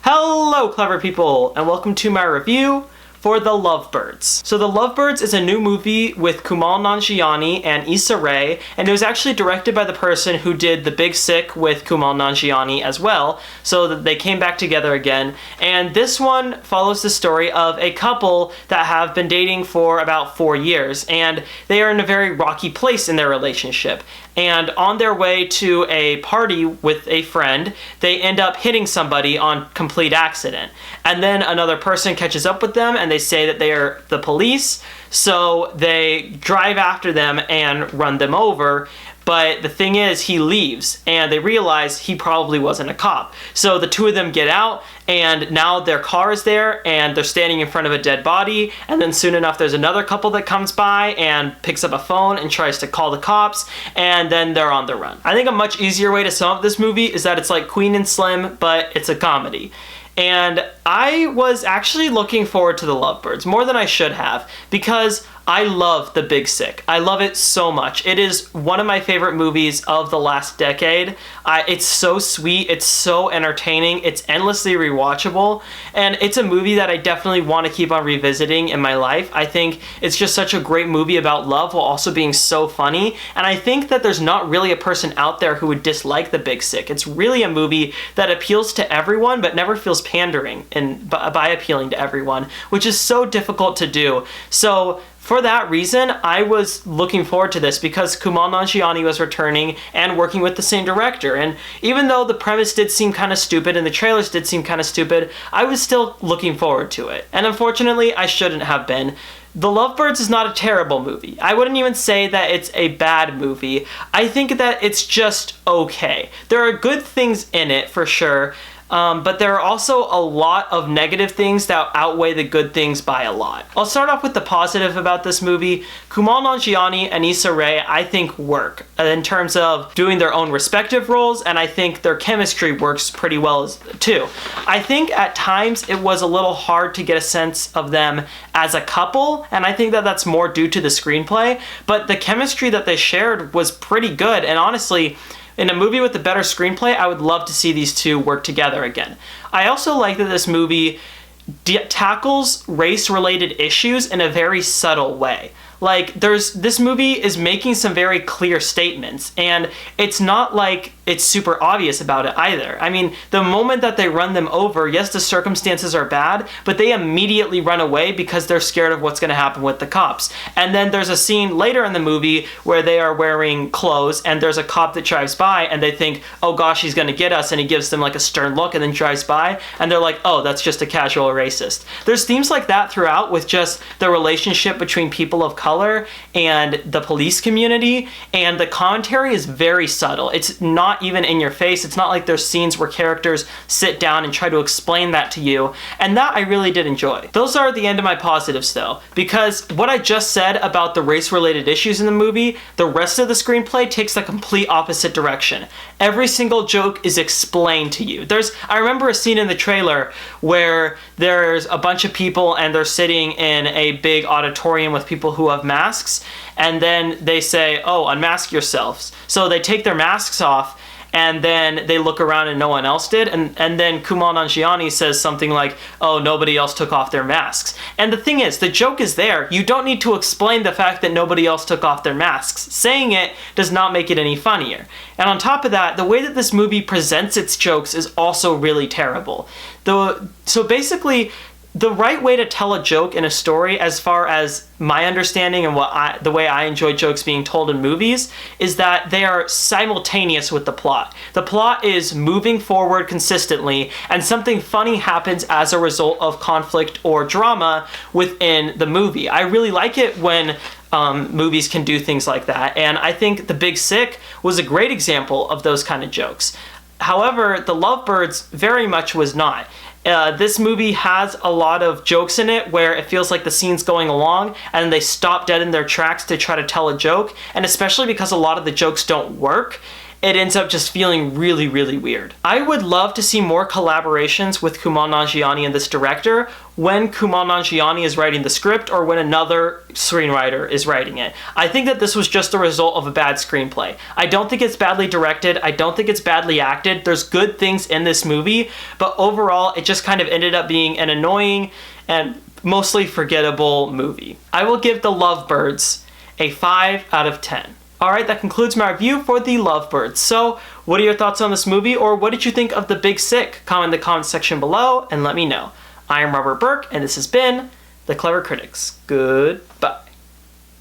Hello, clever people, and welcome to my review for The Lovebirds. So The Lovebirds is a new movie with Kumail Nanjiani and Issa Rae, and it was actually directed by the person who did The Big Sick with Kumail Nanjiani as well, so that they came back together again. And this one follows the story of a couple that have been dating for about 4 years, and they are in a very rocky place in their relationship. And on their way to a party with a friend, they end up hitting somebody on complete accident. And then another person catches up with them and they say that they are the police, so they drive after them and run them over. But the thing is, he leaves, and they realize he probably wasn't a cop. So the two of them get out, and now their car is there, and they're standing in front of a dead body, and then soon enough there's another couple that comes by and picks up a phone and tries to call the cops, and then they're on the run. I think a much easier way to sum up this movie is that it's like Queen and Slim, but it's a comedy. And I was actually looking forward to The Lovebirds, more than I should have, because I love The Big Sick. I love it so much. It is one of my favorite movies of the last decade. It's so sweet, it's so entertaining, it's endlessly rewatchable, and it's a movie that I definitely want to keep on revisiting in my life. I think it's just such a great movie about love while also being so funny, and I think that there's not really a person out there who would dislike The Big Sick. It's really a movie that appeals to everyone but never feels pandering by appealing to everyone, which is so difficult to do. So for that reason, I was looking forward to this because Kumail Nanjiani was returning and working with the same director. And even though the premise did seem kind of stupid and the trailers did seem kind of stupid, I was still looking forward to it. And unfortunately, I shouldn't have been. The Lovebirds is not a terrible movie. I wouldn't even say that it's a bad movie. I think that it's just okay. There are good things in it for sure. But there are also a lot of negative things that outweigh the good things by a lot. I'll start off with the positive about this movie. Kumail Nanjiani and Issa Rae, I think, work in terms of doing their own respective roles, and I think their chemistry works pretty well too. I think at times it was a little hard to get a sense of them as a couple, and I think that that's more due to the screenplay, but the chemistry that they shared was pretty good, and honestly, in a movie with a better screenplay, I would love to see these two work together again. I also like that this movie tackles race-related issues in a very subtle way. Like, this movie is making some very clear statements, and it's not like it's super obvious about it either. I mean, the moment that they run them over, yes, the circumstances are bad, but they immediately run away because they're scared of what's going to happen with the cops. And then there's a scene later in the movie where they are wearing clothes, and there's a cop that drives by, and they think, oh gosh, he's going to get us, and he gives them like a stern look and then drives by, and they're like, oh, that's just a casual racist. There's themes like that throughout with just the relationship between people of color and the police community, and the commentary is very subtle. It's not even in your face. It's not like there's scenes where characters sit down and try to explain that to you, and that I really did enjoy. Those are the end of my positives though, because what I just said about the race-related issues in the movie, the rest of the screenplay takes the complete opposite direction. Every single joke is explained to you. I remember a scene in the trailer where there's a bunch of people and they're sitting in a big auditorium with people who have masks, and then they say, oh, unmask yourselves. So they take their masks off, and then they look around and no one else did, and then Kumail Nanjiani says something like, oh, nobody else took off their masks. And the thing is, the joke is there. You don't need to explain the fact that nobody else took off their masks. Saying it does not make it any funnier. And on top of that, the way that this movie presents its jokes is also really terrible. So basically, the right way to tell a joke in a story, as far as my understanding and the way I enjoy jokes being told in movies, is that they are simultaneous with the plot. The plot is moving forward consistently, and something funny happens as a result of conflict or drama within the movie. I really like it when movies can do things like that, and I think The Big Sick was a great example of those kind of jokes. However, The Lovebirds very much was not. This movie has a lot of jokes in it where it feels like the scene's going along and they stop dead in their tracks to try to tell a joke, and especially because a lot of the jokes don't work, it ends up just feeling really, really weird. I would love to see more collaborations with Kumail Nanjiani and this director when Kumail Nanjiani is writing the script or when another screenwriter is writing it. I think that this was just the result of a bad screenplay. I don't think it's badly directed. I don't think it's badly acted. There's good things in this movie, but overall, it just kind of ended up being an annoying and mostly forgettable movie. I will give The Lovebirds a 5 out of 10. Alright, that concludes my review for The Lovebirds. So, what are your thoughts on this movie, or what did you think of The Big Sick? Comment in the comment section below and let me know. I am Robert Burke, and this has been The Clever Critics. Goodbye.